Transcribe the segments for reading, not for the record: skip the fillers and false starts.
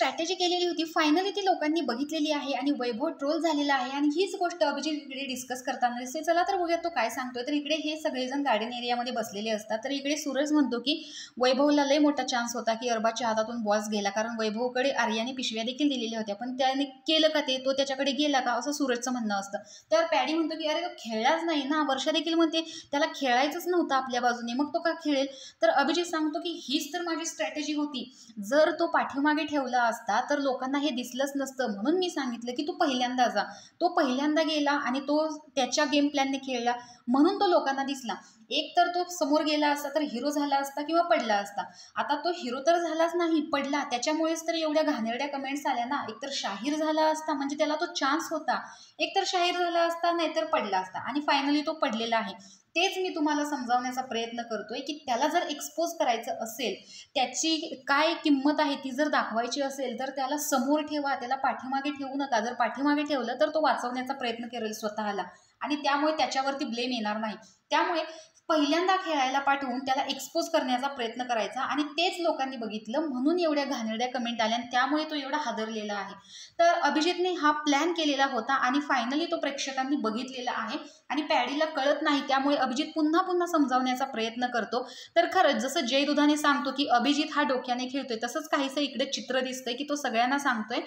Strategy केलेली होती finally ती लोकांनी बघितलेली आहे आणि वैभव ट्रोल झालेला आहे आणि हीच गोष्ट अभिजित इकडे डिस्कस करताना दिसते। चला तर बघूया तो काय सांगतोय। तर इकडे हे सगळेजण गार्डन एरियामध्ये बसलेले असतात। तर इकडे सूरज म्हणतो की वैभवला लय मोठा चान्स होता की अरबाजच्या हातातून बॉस गेला, कारण वैभवकडे आर्याने पिशव्या देखील दिलेल्या होत्या, पण त्याने केलं का ते, तो त्याच्याकडे गेला का, असं सूरजचं म्हणणं असतं। त्यावर पॅडी म्हणतो की अरे तो खेळलाच नाही ना, वर्षा देखील म्हणते त्याला खेळायचंच नव्हतं आपल्या बाजूने, मग तो का खेळेल। तर अभिजित सांगतो की हीच तर माझी स्ट्रॅटेजी होती, जर तो पाठीमागे ठेवला असता तर लोकांना हे दिसलंच नसतं, म्हणून मी सांगितलं की तू पहिल्यांदा जा। तो पहिल्यांदा गेला आणि तो त्याच्या गेम प्लॅनने खेळला, म्हणून तो लोकांना दिसला। एक तर तो समोर गेला असता तर हिरो झाला असता किंवा पडला असता। आता तो हिरो तर झालाच नाही, पडला, त्याच्यामुळेच तर एवढ्या घाणेरड्या कमेंट्स आल्या ना। एकतर शाहीर झाला असता म्हणजे त्याला तो चान्स होता, एकतर शाहीर झाला असता नाहीतर पडला असता, आणि फायनली तो पडलेला आहे। तेच मी तुम्हाला समजावण्याचा प्रयत्न करतोय की त्याला जर एक्सपोज करायचं असेल, त्याची काय किंमत आहे ती जर दाखवायची असेल तर त्याला समोर ठेवा, त्याला पाठीमागे ठेवू नका। जर पाठीमागे ठेवलं तर तो वाचवण्याचा प्रयत्न करेल स्वतःला, आणि त्यामुळे त्याच्यावरती ब्लेम येणार नाही। त्यामुळे पहिल्यांदा खेळायला पाठवून त्याला एक्सपोज करण्याचा प्रयत्न करायचा, आणि तेच लोकांनी बघितलं म्हणून एवढ्या घाणेरड्या कमेंट आल्या आणि त्यामुळे तो एवढा हादरलेला आहे। तर अभिजितने हा प्लॅन केलेला होता आणि फायनली तो प्रेक्षकांनी बघितलेला आहे, आणि पॅडीला कळत नाही, त्यामुळे अभिजित पुन्हा पुन्हा समजावण्याचा प्रयत्न करतो। तर खरंच जसं जय दुधाने सांगतो की अभिजित हा डोक्याने खेळतोय, तसंच काहीसं इकडे चित्र दिसतंय की तो सगळ्यांना सांगतोय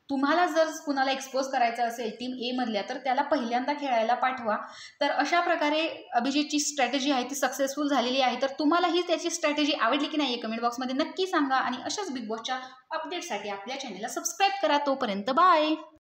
तुम्हाला जर कुणाला एक्सपोज करायचं असेल टीम ए मधल्या तर त्याला पहिल्यांदा खेळायला पाठवा। तर अशा प्रकारे अभिजितची स्ट्रॅटेजी आहे ती सक्सेसफुल झालेली आहे। तर तुम्हालाही त्याची स्ट्रॅटेजी आवडली की नाही कमेंट बॉक्समध्ये नक्की सांगा, आणि अशाच बिग बॉसच्या अपडेटसाठी आपल्या चॅनलला सबस्क्राईब करा। तोपर्यंत बाय।